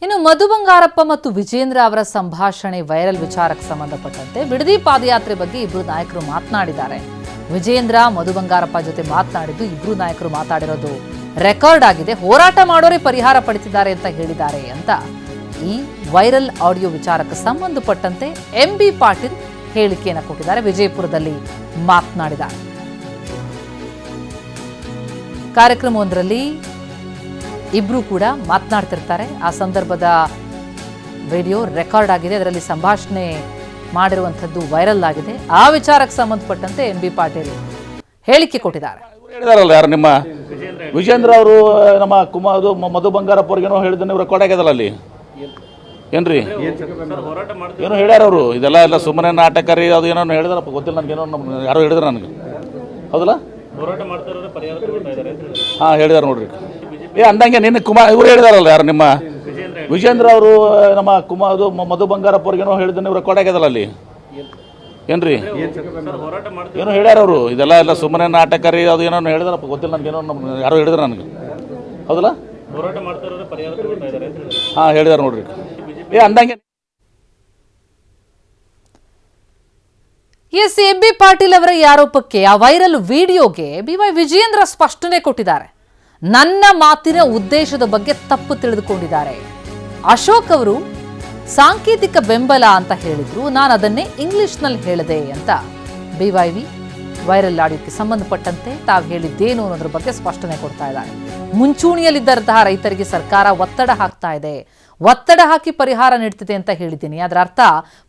ಇನ್ನು ಮಧು ಬಂಗಾರಪ್ಪ ಮತ್ತು ವಿಜೇಂದ್ರ ಅವರ ಸಂಭಾಷಣೆ ವೈರಲ್ ವಿಚಾರಕ್ಕೆ ಸಂಬಂಧಪಟ್ಟಂತೆ ಬಿಡದಿ ಪಾದಯಾತ್ರೆ ಬಗ್ಗೆ ಇಬ್ಬರು ನಾಯಕರು ಮಾತನಾಡಿದ್ದಾರೆ. ವಿಜೇಂದ್ರ ಮಧು ಬಂಗಾರಪ್ಪ ಜೊತೆ ಮಾತನಾಡಿದ್ದು ಇಬ್ಬರು ನಾಯಕರು ಮಾತಾಡಿರೋದು ರೆಕಾರ್ಡ್ ಆಗಿದೆ. ಹೋರಾಟ ಮಾಡೋರೇ ಪರಿಹಾರ ಪಡೆದಿದ್ದಾರೆ ಅಂತ ಹೇಳಿದ್ದಾರೆ ಅಂತ ಈ ವೈರಲ್ ಆಡಿಯೋ ವಿಚಾರಕ್ಕೆ ಸಂಬಂಧಪಟ್ಟಂತೆ ಎಂಬಿ ಪಾಟೀಲ್ ಹೇಳಿಕೆಯನ್ನು ಕೊಟ್ಟಿದ್ದಾರೆ. ವಿಜಯಪುರದಲ್ಲಿ ಮಾತನಾಡಿದ್ದಾರೆ. ಕಾರ್ಯಕ್ರಮವೊಂದರಲ್ಲಿ ಇಬ್ರು ಕೂಡ ಮಾತನಾಡ್ತಿರ್ತಾರೆ. ಆ ಸಂದರ್ಭದ ವಿಡಿಯೋ ರೆಕಾರ್ಡ್ ಆಗಿದೆ. ಅದರಲ್ಲಿ ಸಂಭಾಷಣೆ ಮಾಡಿರುವಂಥದ್ದು ವೈರಲ್ ಆಗಿದೆ. ಆ ವಿಚಾರಕ್ಕೆ ಸಂಬಂಧಪಟ್ಟಂತೆ ಎಂಬಿ ಪಾಟೀಲ್ ಹೇಳಿಕೆ ಕೊಟ್ಟಿದ್ದಾರೆ. ಹೇಳಿದಾರಲ್ಲ ಯಾರು ನಿಮ್ಮ ವಿಜೇಂದ್ರ ಅವರು ನಮ್ಮ ಮಧು ಬಂಗಾರಪ್ಪ ಅವ್ರಿಗೇನೋ ಹೇಳಿದ ನೀವು ರೆಕಾರ್ಡ್ ಆಗ್ಯದಲ್ಲ ಅಲ್ಲಿ ಏನ್ರಿ ಏನೋ ಹೇಳ್ಯಾರ ಅವರು. ಇದೆಲ್ಲ ಸುಮ್ಮನೆ ನಾಟಕ ರೀ. ಅದು ಏನೋ ಹೇಳಿದಾರಪ್ಪ ಗೊತ್ತಿಲ್ಲ ನನಗೇನೋ ಯಾರೋ ಹೇಳಿದ್ರು ನನಗೆ. ಹೌದಲ್ಲ ಹಾಂ ಹೇಳಿದಾರೆ ನೋಡ್ರಿ. ಅಂದಂಗೆ ನಿನ್ನ ಇವ್ರು ಹೇಳಿದಾರಲ್ಲ ಯಾರು ನಿಮ್ಮ ವಿಜೇಂದ್ರ ಅವರು ನಮ್ಮ ಮಧು ಬಂಗಾರಪ್ಪ ಅವ್ರಿಗೇನೋ ಹೇಳಿದ ನೀವು ರೆಕಾರ್ಡ್ ಆಗ್ಯದಲ್ಲ ಅಲ್ಲಿ ಏನ್ರಿ ಏನೋ ಹೇಳ್ಯಾರ ಅವರು. ಇದೆಲ್ಲ ಸುಮ್ಮನೆ ನಾಟಕ ರೀ. ಅದು ಏನೋ ಹೇಳಿದಾರಪ್ಪ ಗೊತ್ತಿಲ್ಲ ನನಗೇನೋ ಯಾರೋ ಹೇಳಿದ್ರು ನನಗೆ. ಹೌದಲ್ಲ ಹಾಂ ಹೇಳಿದಾರೆ ನೋಡ್ರಿ. ಅಂದಂಗೆ ಎಸ್ ಎಂಬಿ ಪಾಟೀಲ್ ಅವರ ಈ ಆರೋಪಕ್ಕೆ, ಆ ವೈರಲ್ ವಿಡಿಯೋಗೆ ಬಿವೈ ವಿಜೇಂದ್ರ ಸ್ಪಷ್ಟನೆ ಕೊಟ್ಟಿದ್ದಾರೆ. ನನ್ನ ಮಾತಿನ ಉದ್ದೇಶದ ಬಗ್ಗೆ ತಪ್ಪು ತಿಳಿದುಕೊಂಡಿದ್ದಾರೆ. ಅಶೋಕ್ ಅವರು ಸಾಂಕೇತಿಕ ಬೆಂಬಲ ಅಂತ ಹೇಳಿದ್ರು, ನಾನು ಅದನ್ನೇ ಇಂಗ್ಲಿಷ್ನಲ್ಲಿ ಹೇಳಿದೆ ಅಂತ ಬಿವೈವಿ ವೈರಲ್ ಆಡಿಯೋಕ್ಕೆ ಸಂಬಂಧಪಟ್ಟಂತೆ ತಾವು ಹೇಳಿದ್ದೇನು ಅನ್ನೋದ್ರ ಬಗ್ಗೆ ಸ್ಪಷ್ಟನೆ ಕೊಡ್ತಾ ಇದ್ದಾರೆ. ಮುಂಚೂಣಿಯಲ್ಲಿದ್ದಂತಹ ರೈತರಿಗೆ ಸರ್ಕಾರ ಒತ್ತಡ ಹಾಕ್ತಾ ಇದೆ, ಒತ್ತಡ ಹಾಕಿ ಪರಿಹಾರ ನೀಡ್ತಿದೆ ಅಂತ ಹೇಳಿದ್ದೀನಿ. ಅದರ ಅರ್ಥ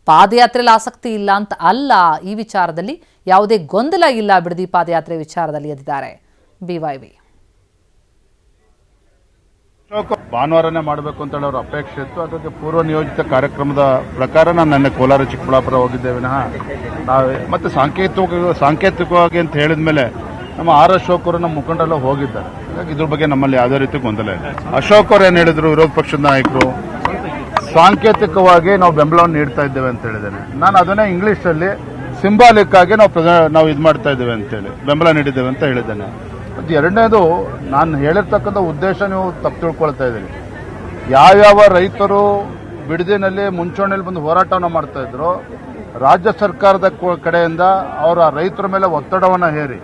ಪಾದಯಾತ್ರೆಯಲ್ಲಿ ಆಸಕ್ತಿ ಇಲ್ಲ ಅಂತ ಅಲ್ಲ. ಈ ವಿಚಾರದಲ್ಲಿ ಯಾವುದೇ ಗೊಂದಲ ಇಲ್ಲ ಬಿಡದಿ ಪಾದಯಾತ್ರೆ ವಿಚಾರದಲ್ಲಿ ಎಂದಿದ್ದಾರೆ ಬಿವೈವಿ. ಭಾನುವಾರನೇ ಮಾಡಬೇಕು ಅಂತ ಹೇಳಿ ಅವ್ರ ಅಪೇಕ್ಷೆ ಇತ್ತು. ಅದಕ್ಕೆ ಪೂರ್ವ ನಿಯೋಜಿತ ಕಾರ್ಯಕ್ರಮದ ಪ್ರಕಾರ ನಾನು ನಿನ್ನೆ ಕೋಲಾರ ಚಿಕ್ಕಬಳ್ಳಾಪುರ ಹೋಗಿದ್ದೆ ವಿನಃ ಮತ್ತೆ ಸಾಂಕೇತಿಕವಾಗಿ ಅಂತ ಹೇಳಿದ ಮೇಲೆ ನಮ್ಮ ಅಶೋಕ್ ಅವರು ನಮ್ಮ ಮುಖಂಡರೆಲ್ಲ ಹೋಗಿದ್ದಾರೆ. ಹಾಗಾಗಿ ಇದ್ರ ಬಗ್ಗೆ ನಮ್ಮಲ್ಲಿ ಯಾವುದೇ ರೀತಿ ಗೊಂದಲ ಇಲ್ಲ. ಅಶೋಕ್ ಅವರು ಏನ್ ಹೇಳಿದ್ರು, ವಿರೋಧ ಪಕ್ಷದ ನಾಯಕರು ಸಾಂಕೇತಿಕವಾಗಿ ನಾವು ಬೆಂಬಲವನ್ನು ನೀಡ್ತಾ ಇದ್ದೇವೆ ಅಂತ ಹೇಳಿದ್ದೇನೆ. ನಾನು ಅದನ್ನೇ ಇಂಗ್ಲಿಷ್ ಅಲ್ಲಿ ಸಿಂಬಾಲಿಕ್ ಆಗಿ ನಾವು ಇದು ಮಾಡ್ತಾ ಇದ್ದೇವೆ ಅಂತೇಳಿ ಬೆಂಬಲ ನೀಡಿದ್ದೇವೆ ಅಂತ ಹೇಳಿದ್ದೇನೆ. ಮತ್ತು ಎರಡನೇದು, ನಾನು ಹೇಳಿರ್ತಕ್ಕಂಥ ಉದ್ದೇಶ ನೀವು ತಪ್ಪು ತಿಳ್ಕೊಳ್ತಾ ಇದ್ದೀರಿ. ಯಾವ್ಯಾವ ರೈತರು ಬಿಡದಿನಲ್ಲಿ ಮುಂಚೂಣಿಯಲ್ಲಿ ಬಂದು ಹೋರಾಟವನ್ನು ಮಾಡ್ತಾ ಇದ್ರು, ರಾಜ್ಯ ಸರ್ಕಾರದ ಕಡೆಯಿಂದ ಅವರ ರೈತರ ಮೇಲೆ ಒತ್ತಡವನ್ನು ಹೇರಿ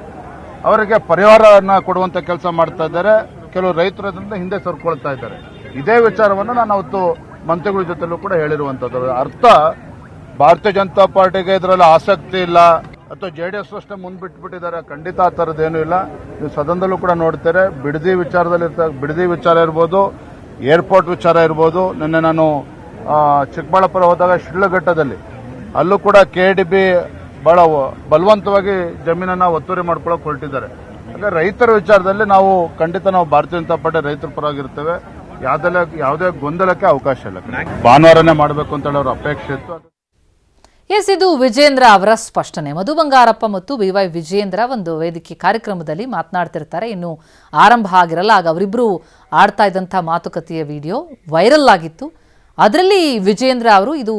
ಅವರಿಗೆ ಪರಿಹಾರವನ್ನು ಕೊಡುವಂತ ಕೆಲಸ ಮಾಡ್ತಾ ಇದ್ದಾರೆ. ಕೆಲವು ರೈತರು ಅದರಿಂದ ಹಿಂದೆ ಸರ್ಕೊಳ್ತಾ ಇದ್ದಾರೆ. ಇದೇ ವಿಚಾರವನ್ನು ನಾನು ಅವತ್ತು ಮಂತ್ರಿಗಳ ಜೊತೆಲೂ ಕೂಡ ಹೇಳಿರುವಂತದ್ದು. ಅರ್ಥ ಭಾರತೀಯ ಜನತಾ ಪಾರ್ಟಿಗೆ ಇದರಲ್ಲಿ ಆಸಕ್ತಿ ಇಲ್ಲ ಅಥವಾ ಜೆಡಿಎಸ್ ಅಷ್ಟೇ ಮುಂದ್ಬಿಟ್ಬಿಟ್ಟಿದ್ದಾರೆ, ಖಂಡಿತ ಆ ಥರದ್ದೇನೂ ಇಲ್ಲ. ನೀವು ಸದನದಲ್ಲೂ ಕೂಡ ನೋಡ್ತಾರೆ, ಬಿಡದಿ ವಿಚಾರ ಇರ್ಬೋದು, ಏರ್ಪೋರ್ಟ್ ವಿಚಾರ ಇರ್ಬೋದು. ನಿನ್ನೆ ನಾನು ಚಿಕ್ಕಬಳ್ಳಾಪುರ ಹೋದಾಗ ಶಿಡ್ಲಘಟ್ಟದಲ್ಲಿ ಅಲ್ಲೂ ಕೂಡ KDB ಬಹಳ ಬಲವಂತವಾಗಿ ಜಮೀನನ್ನ ಒತ್ತುವರಿ ಮಾಡ್ಕೊಳ್ಳೋಕೆ ಹೊರಟಿದ್ದಾರೆ. ಹಾಗೆ ರೈತರ ವಿಚಾರದಲ್ಲಿ ನಾವು ಖಂಡಿತ ಭಾರತೀಯ ಜನತಾ ಪಾರ್ಟಿ ರೈತರ ಪರವಾಗಿರ್ತೇವೆ. ಯಾವುದೇ ಗೊಂದಲಕ್ಕೆ ಅವಕಾಶ ಇಲ್ಲ. ಭಾನುವಾರನೇ ಮಾಡಬೇಕು ಅಂತ ಹೇಳಿ ಅವ್ರ ಅಪೇಕ್ಷೆ ಇತ್ತು. ಎಸ್, ಇದು ವಿಜೇಂದ್ರ ಅವರ ಸ್ಪಷ್ಟನೆ. ಮಧು ಬಂಗಾರಪ್ಪ ಮತ್ತು ಬಿವೈ ವಿಜೇಂದ್ರ ಒಂದು ವೇದಿಕೆ ಕಾರ್ಯಕ್ರಮದಲ್ಲಿ ಮಾತನಾಡ್ತಿರ್ತಾರೆ. ಇನ್ನು ಆರಂಭ ಆಗಿರಲ್ಲ. ಆಗ ಅವರಿಬ್ಬರು ಆಡ್ತಾ ಇದ್ದಂಥ ಮಾತುಕತೆಯ ವಿಡಿಯೋ ವೈರಲ್ ಆಗಿತ್ತು. ಅದರಲ್ಲಿ ವಿಜೇಂದ್ರ ಅವರು ಇದು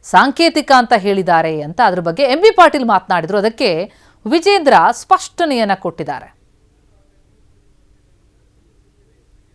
ಸಾಂಕೇತಿಕ ಅಂತ ಹೇಳಿದ್ದಾರೆ ಅಂತ ಅದ್ರ ಬಗ್ಗೆ ಎಂಬಿ ಪಾಟೀಲ್ ಮಾತನಾಡಿದ್ರು. ಅದಕ್ಕೆ ವಿಜೇಂದ್ರ ಸ್ಪಷ್ಟನೆಯನ್ನ ಕೊಟ್ಟಿದ್ದಾರೆ.